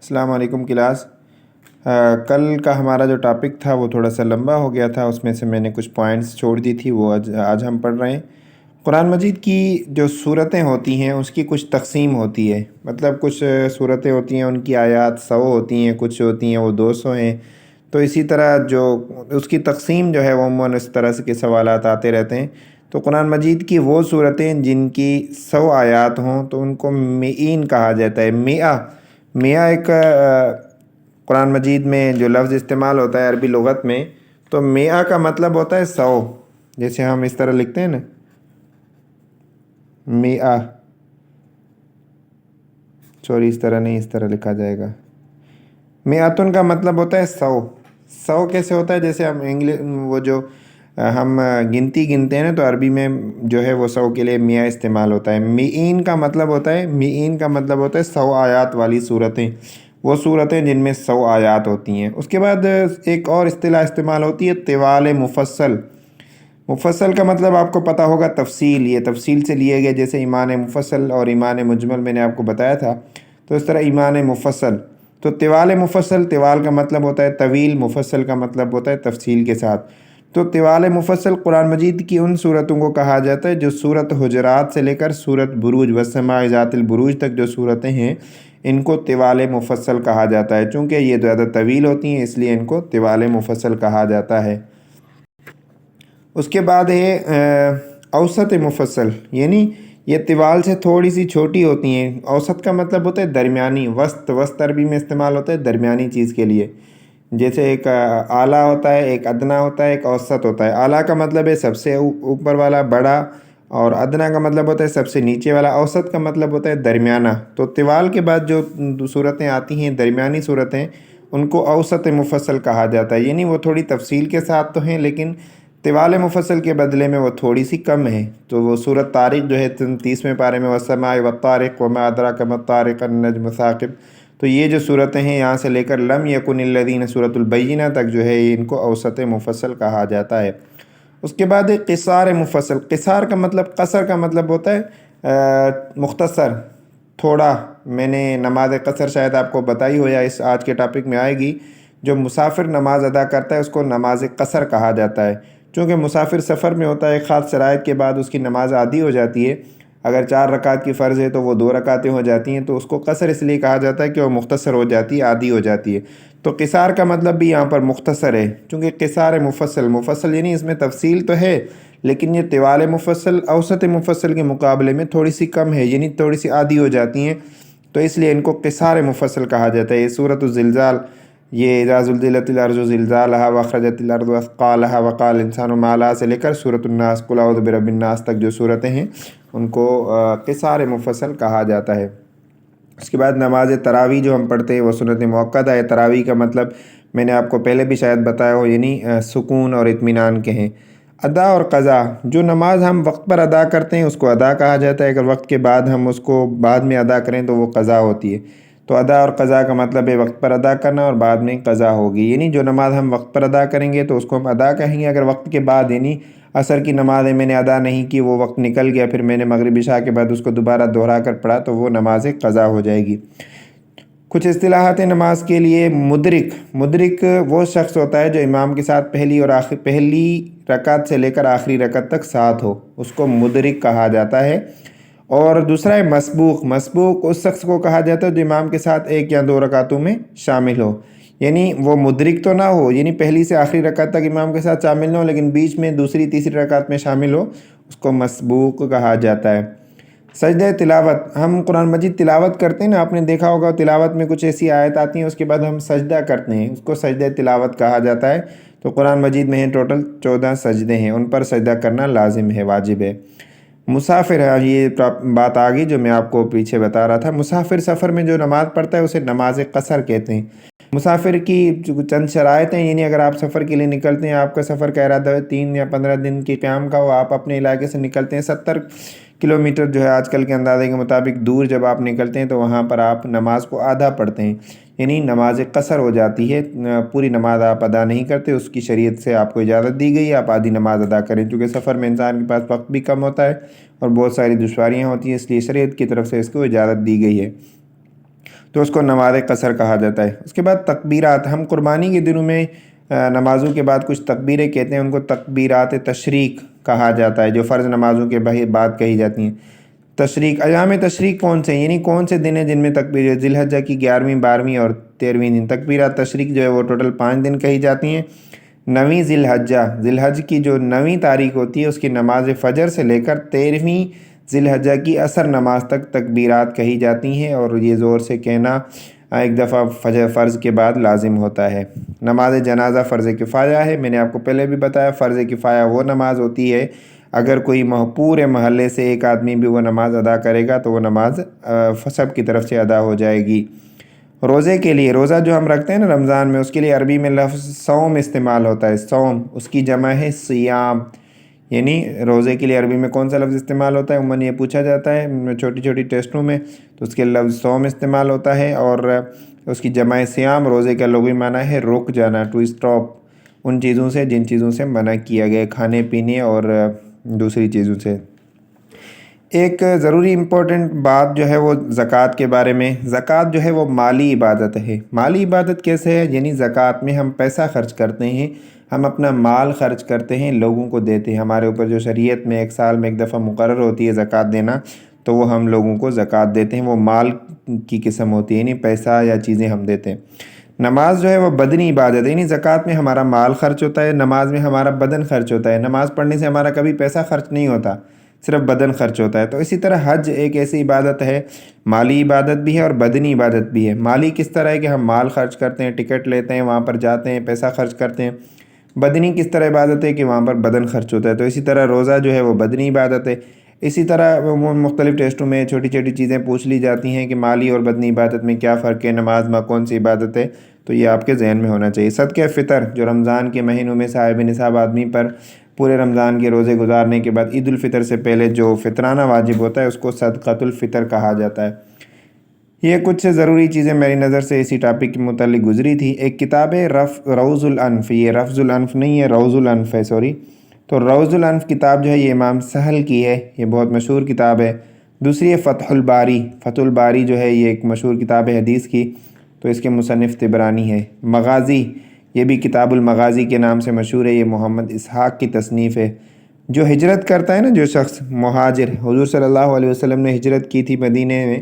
السلام علیکم کلاس۔ کل کا ہمارا جو ٹاپک تھا وہ تھوڑا سا لمبا ہو گیا تھا، اس میں سے میں نے کچھ پوائنٹس چھوڑ دی تھی، وہ آج ہم پڑھ رہے ہیں۔ قرآن مجید کی جو صورتیں ہوتی ہیں اس کی کچھ تقسیم ہوتی ہے، مطلب کچھ صورتیں ہوتی ہیں ان کی آیات 100 ہوتی ہیں، کچھ ہوتی ہیں وہ 200 ہیں، تو اسی طرح جو اس کی تقسیم جو ہے وہ عموماً اس طرح سے کے سوالات آتے رہتے ہیں۔ تو قرآن مجید کی وہ صورتیں جن کی 100 آیات ہوں تو ان کو مئین کہا جاتا ہے۔ میاں ایک قرآن مجید میں جو لفظ استعمال ہوتا ہے عربی لغت میں، تو میاں کا مطلب ہوتا ہے 100، جیسے ہم اس طرح لکھتے ہیں نا، میاں، سوری اس طرح نہیں، اس طرح لکھا جائے گا۔ میاتن کا مطلب ہوتا ہے 100۔ 100 کیسے ہوتا ہے؟ جیسے ہم وہ جو ہم گنتی گنتے ہیں نا، تو عربی میں جو ہے وہ 100 کے لیے میاں استعمال ہوتا ہے۔ مئین کا مطلب ہوتا ہے 100 آیات والی صورتیں، وہ صورتیں جن میں 100 آیات ہوتی ہیں۔ اس کے بعد ایک اور اصطلاح استعمال ہوتی ہے طوال مفصل۔ مفصل کا مطلب آپ کو پتہ ہوگا تفصیل، یہ تفصیل سے لیے گئے، جیسے ایمان مفصل اور ایمان مجمل میں نے آپ کو بتایا تھا، تو اس طرح ایمان مفصل۔ تو طوال مفصل، طوال کا مطلب ہوتا ہے طویل، مفصل کا مطلب ہوتا ہے تفصیل کے ساتھ۔ تو طوال مفصل قرآن مجید کی ان صورتوں کو کہا جاتا ہے جو سورۃ حجرات سے لے کر سورۃ بروج والسماء ذات البروج تک جو صورتیں ہیں ان کو طوال مفصل کہا جاتا ہے۔ چونکہ یہ زیادہ طویل ہوتی ہیں اس لیے ان کو طوال مفصل کہا جاتا ہے۔ اس کے بعد ہے اوسط مفصل، یعنی یہ طوال سے تھوڑی سی چھوٹی ہوتی ہیں۔ اوسط کا مطلب ہوتا ہے درمیانی، وسط عربی میں استعمال ہوتا ہے درمیانی چیز کے لیے۔ جیسے ایک اعلیٰ ہوتا ہے، ایک ادنیٰ ہوتا ہے، ایک اوسط ہوتا ہے۔ اعلیٰ کا مطلب ہے سب سے اوپر والا بڑا، اور ادنیٰ کا مطلب ہوتا ہے سب سے نیچے والا، اوسط کا مطلب ہوتا ہے درمیانہ۔ تو طوال کے بعد جو صورتیں آتی ہیں درمیانی صورتیں، ان کو اوسط مفصل کہا جاتا ہے، یعنی وہ تھوڑی تفصیل کے ساتھ تو ہیں لیکن طوال مفصل کے بدلے میں وہ تھوڑی سی کم ہے۔ تو وہ سورۃ طارق جو ہے 30ویں پارے میں، والسماء والطارق وما ادراک ما الطارق النجم الثاقب، تو یہ جو صورتیں ہیں یہاں سے لے کر لم یکن الذین سورۃ البینہ تک جو ہے ان کو اوسط مفصل کہا جاتا ہے۔ اس کے بعد قصار مفصل۔ قصار کا مطلب، قصر کا مطلب ہوتا ہے مختصر، تھوڑا۔ میں نے نماز قصر شاید آپ کو بتائی ہو یا اس آج کے ٹاپک میں آئے گی۔ جو مسافر نماز ادا کرتا ہے اس کو نماز قصر کہا جاتا ہے، چونکہ مسافر سفر میں ہوتا ہے، خاص شرائط کے بعد اس کی نماز عادی ہو جاتی ہے۔ اگر 4 رکعت کی فرض ہے تو وہ 2 رکعتیں ہو جاتی ہیں، تو اس کو قصر اس لیے کہا جاتا ہے کہ وہ مختصر ہو جاتی ہے، عادی ہو جاتی ہے۔ تو قصار کا مطلب بھی یہاں پر مختصر ہے، چونکہ قصار مفصل یعنی اس میں تفصیل تو ہے لیکن یہ طوال مفصل اوسط مفصل کے مقابلے میں تھوڑی سی کم ہے، یعنی تھوڑی سی عادی ہو جاتی ہیں، تو اس لیے ان کو قصار مفصل کہا جاتا ہے۔ یہ سورۃ الزلزال، یہ اذا زلزلت الارض زلزالها واخرجت الارض اثقالها وقال الانسان ما لها سے لے کر سورۃ الناس قل اعوذ برب الناس تک جو صورتیں ہیں ان کو قصار مفصل کہا جاتا ہے۔ اس کے بعد نماز تراویح جو ہم پڑھتے ہیں وہ سنت موقدہ ہے۔ تراویح کا مطلب میں نے آپ کو پہلے بھی شاید بتایا ہو، یعنی سکون اور اطمینان کے ہیں۔ ادا اور قضا، جو نماز ہم وقت پر ادا کرتے ہیں اس کو ادا کہا جاتا ہے، اگر وقت کے بعد ہم اس کو بعد میں ادا کریں تو وہ قضا ہوتی ہے۔ تو ادا اور قضا کا مطلب ہے وقت پر ادا کرنا اور بعد میں قضا ہوگی، یعنی جو نماز ہم وقت پر ادا کریں گے تو اس کو ہم ادا کہیں گے، اگر وقت کے بعد یعنی عصر کی نماز ہے میں نے ادا نہیں کی، وہ وقت نکل گیا، پھر میں نے مغرب عشاء کے بعد اس کو دوبارہ دہرا کر پڑھا تو وہ نماز قضا ہو جائے گی۔ کچھ اصطلاحات نماز کے لیے۔ مدرک وہ شخص ہوتا ہے جو امام کے ساتھ پہلی رکعت سے لے کر آخری رکعت تک ساتھ ہو، اس کو مدرک کہا جاتا ہے۔ اور دوسرا ہے مسبوق اس شخص کو کہا جاتا ہے جو امام کے ساتھ 1 یا 2 رکعتوں میں شامل ہو، یعنی وہ مدرک تو نہ ہو، یعنی پہلی سے آخری رکعت تک امام کے ساتھ شامل نہ ہو لیکن بیچ میں دوسری تیسری رکعت میں شامل ہو، اس کو مسبوق کہا جاتا ہے۔ سجدہ تلاوت، ہم قرآن مجید تلاوت کرتے ہیں نا، آپ نے دیکھا ہوگا تلاوت میں کچھ ایسی آیت آتی ہیں اس کے بعد ہم سجدہ کرتے ہیں، اس کو سجدہ تلاوت کہا جاتا ہے۔ تو قرآن مجید میں ٹوٹل 14 سجدے ہیں، ان پر سجدہ کرنا لازم ہے، واجب ہے۔ مسافر ہے، یہ بات آ گئی جو میں آپ کو پیچھے بتا رہا تھا۔ مسافر سفر میں جو نماز پڑھتا ہے اسے نماز قصر کہتے ہیں۔ مسافر کی چند شرائط ہیں، یعنی اگر آپ سفر کے لیے نکلتے ہیں، آپ کا سفر کا ارادہ 3 یا 15 دن کی قیام کا ہو، آپ اپنے علاقے سے نکلتے ہیں 70 کلومیٹر جو ہے آج کل کے اندازے کے مطابق دور جب آپ نکلتے ہیں تو وہاں پر آپ نماز کو آدھا پڑھتے ہیں، یعنی نماز قصر ہو جاتی ہے، پوری نماز آپ ادا نہیں کرتے، اس کی شریعت سے آپ کو اجازت دی گئی ہے آپ آدھی نماز ادا کریں، کیونکہ سفر میں انسان کے پاس وقت بھی کم ہوتا ہے اور بہت ساری دشواریاں ہوتی ہیں، اس لیے شریعت کی طرف سے اس کو اجازت دی گئی ہے۔ تو اس کو نماز قصر کہا جاتا ہے۔ اس کے بعد تکبیرات، ہم قربانی کے دنوں میں نمازوں کے بعد کچھ تکبیریں کہتے ہیں، ان کو تکبیرات تشریق کہا جاتا ہے، جو فرض نمازوں کے بعد کہی جاتی ہیں۔ تشریق، ایام تشریق کون سے ہیں، یعنی کون سے دن ہیں جن میں تکبیر، ذی الحجہ کی 11ویں 12ویں اور 13ویں دن تکبیرات تشریق جو ہے وہ ٹوٹل 5 دن کہی جاتی ہیں۔ 9ویں ذی الحجہ کی جو 9ویں تاریخ ہوتی ہے اس کی نماز فجر سے لے کر 13ویں ذی الحجہ کی عصر نماز تک تکبیرات کہی جاتی ہیں، اور یہ زور سے کہنا ایک دفعہ فجر فرض کے بعد لازم ہوتا ہے۔ نماز جنازہ فرض کفایہ ہے، میں نے آپ کو پہلے بھی بتایا فرض کفایہ وہ نماز ہوتی ہے اگر کوئی پورے محلے سے ایک آدمی بھی وہ نماز ادا کرے گا تو وہ نماز سب کی طرف سے ادا ہو جائے گی۔ روزے کے لیے، روزہ جو ہم رکھتے ہیں نا رمضان میں، اس کے لیے عربی میں لفظ صوم استعمال ہوتا ہے، صوم، اس کی جمع ہے صیام، یعنی روزے کے لیے عربی میں کون سا لفظ استعمال ہوتا ہے، عموماً یہ پوچھا جاتا ہے چھوٹی چھوٹی ٹیسٹوں میں، تو اس کے لفظ صوم استعمال ہوتا ہے، اور اس کی جمع صیام، روزے کا لغوی معنی ہے رک جانا، ٹو اسٹاپ، ان چیزوں سے جن چیزوں سے منع کیا گیا، کھانے پینے اور دوسری چیزوں سے۔ ایک ضروری امپورٹنٹ بات جو ہے وہ زکوٰۃ کے بارے میں، زکوٰۃ جو ہے وہ مالی عبادت ہے۔ مالی عبادت کیسے ہے، یعنی زکوٰۃ میں ہم پیسہ خرچ کرتے ہیں، ہم اپنا مال خرچ کرتے ہیں، لوگوں کو دیتے ہیں، ہمارے اوپر جو شریعت میں ایک سال میں ایک دفعہ مقرر ہوتی ہے زکوٰۃ دینا، تو وہ ہم لوگوں کو زکوٰۃ دیتے ہیں، وہ مال کی قسم ہوتی ہے، یعنی پیسہ یا چیزیں ہم دیتے ہیں۔ نماز جو ہے وہ بدنی عبادت ہے، یعنی زکوٰۃ میں ہمارا مال خرچ ہوتا ہے، نماز میں ہمارا بدن خرچ ہوتا ہے، نماز پڑھنے سے ہمارا کبھی پیسہ خرچ نہیں ہوتا، صرف بدن خرچ ہوتا ہے۔ تو اسی طرح حج ایک ایسی عبادت ہے، مالی عبادت بھی ہے اور بدنی عبادت بھی ہے۔ مالی کس طرح ہے کہ ہم مال خرچ کرتے ہیں، ٹکٹ لیتے ہیں، وہاں پر جاتے ہیں، پیسہ خرچ کرتے ہیں۔ بدنی کس طرح عبادت ہے کہ وہاں پر بدن خرچ ہوتا ہے، تو اسی طرح روزہ جو ہے وہ بدنی عبادت ہے۔ اسی طرح مختلف ٹیسٹوں میں چھوٹی چھوٹی چیزیں پوچھ لی جاتی ہیں کہ مالی اور بدنی عبادت میں کیا فرق ہے، نماز میں کون سی عبادت ہے، تو یہ آپ کے ذہن میں ہونا چاہیے۔ صدقہ فطر جو رمضان کے مہینوں میں صاحب نصاب آدمی پر پورے رمضان کے روزے گزارنے کے بعد عید الفطر سے پہلے جو فطرانہ واجب ہوتا ہے اس کو صدقۃ الفطر کہا جاتا ہے۔ یہ کچھ ضروری چیزیں میری نظر سے اسی ٹاپک کے متعلق گزری تھی۔ ایک کتاب ہے روض الانف، یہ رفض الانف نہیں ہے، روض الانف ہے، سوری۔ تو روض الانف کتاب جو ہے یہ امام سہل کی ہے، یہ بہت مشہور کتاب ہے۔ دوسری ہے فتح الباری، فتح الباری جو ہے یہ ایک مشہور کتاب ہے حدیث کی، تو اس کے مصنف طبرانی ہے۔ مغازی، یہ بھی کتاب المغازی کے نام سے مشہور ہے، یہ محمد اسحاق کی تصنیف ہے۔ جو ہجرت کرتا ہے نا، جو شخص مہاجر، حضور صلی اللہ علیہ وسلم نے ہجرت کی تھی مدینے میں،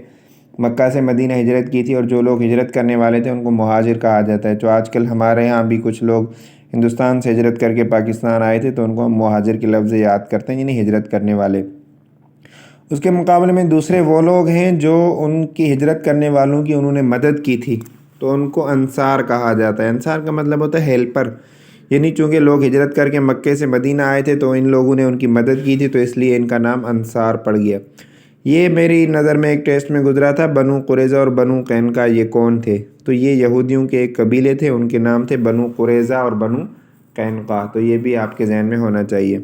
مکہ سے مدینہ ہجرت کی تھی، اور جو لوگ ہجرت کرنے والے تھے ان کو مہاجر کہا جاتا ہے۔ تو آج کل ہمارے ہاں بھی کچھ لوگ ہندوستان سے ہجرت کر کے پاکستان آئے تھے تو ان کو ہم مہاجر کے لفظ یاد کرتے ہیں، یعنی ہجرت کرنے والے۔ اس کے مقابلے میں دوسرے وہ لوگ ہیں جو ان کی ہجرت کرنے والوں کی انہوں نے مدد کی تھی، تو ان کو انصار کہا جاتا ہے۔ انصار کا مطلب ہوتا ہے ہیلپر، یعنی چونکہ لوگ ہجرت کر کے مکے سے مدینہ آئے تھے تو ان لوگوں نے ان کی مدد کی تھی، تو اس لیے ان کا نام انصار پڑ گیا۔ یہ میری نظر میں ایک ٹیسٹ میں گزرا تھا، بنو قریظہ اور بنو قینقاع یہ کون تھے، تو یہ یہودیوں کے ایک قبیلے تھے، ان کے نام تھے بنو قریظہ اور بنو قینقاع، تو یہ بھی آپ کے ذہن میں ہونا چاہیے۔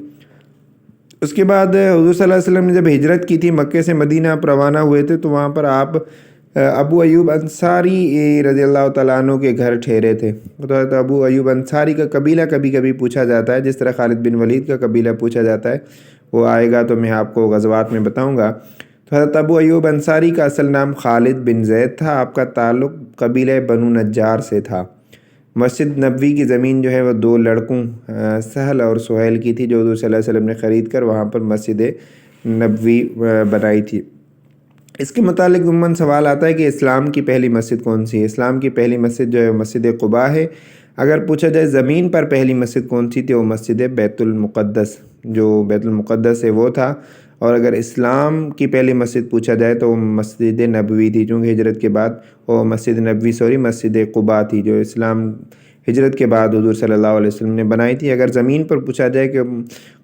اس کے بعد حضور صلی اللہ علیہ وسلم نے جب ہجرت کی تھی مکے سے مدینہ آپ روانہ ہوئے تھے، تو وہاں پر آپ ابو ایوب انصاری رضی اللہ تعالیٰ عنہ کے گھر ٹھہرے تھے۔ تو ابو ایوب انصاری کا قبیلہ کبھی کبھی پوچھا جاتا ہے، جس طرح خالد بن ولید کا قبیلہ پوچھا جاتا ہے، وہ آئے گا تو میں آپ کو غزوات میں بتاؤں گا۔ تو حضرت ابو ایوب انصاری کا اصل نام خالد بن زید تھا، آپ کا تعلق قبیلہ بنو نجار سے تھا۔ مسجد نبوی کی زمین جو ہے وہ 2 لڑکوں سہل اور سہیل کی تھی، جو حضور صلی اللہ علیہ وسلم نے خرید کر وہاں پر مسجد نبوی بنائی تھی۔ اس کے متعلق عموماً سوال آتا ہے کہ اسلام کی پہلی مسجد کون سی ہے؟ اسلام کی پہلی مسجد جو ہے وہ مسجد قباء ہے۔ اگر پوچھا جائے زمین پر پہلی مسجد کون سی تھی، وہ مسجد بیت المقدس، جو بیت المقدس ہے وہ تھا۔ اور اگر اسلام کی پہلی مسجد پوچھا جائے تو وہ مسجد نبوی تھی، چونکہ ہجرت کے بعد وہ مسجد قباء تھی، جو اسلام ہجرت کے بعد حضور صلی اللہ علیہ وسلم نے بنائی تھی۔ اگر زمین پر پوچھا جائے کہ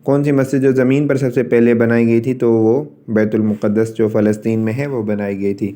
کون سی مسجد جو زمین پر سب سے پہلے بنائی گئی تھی، تو وہ بیت المقدس جو فلسطین میں ہے وہ بنائی گئی تھی۔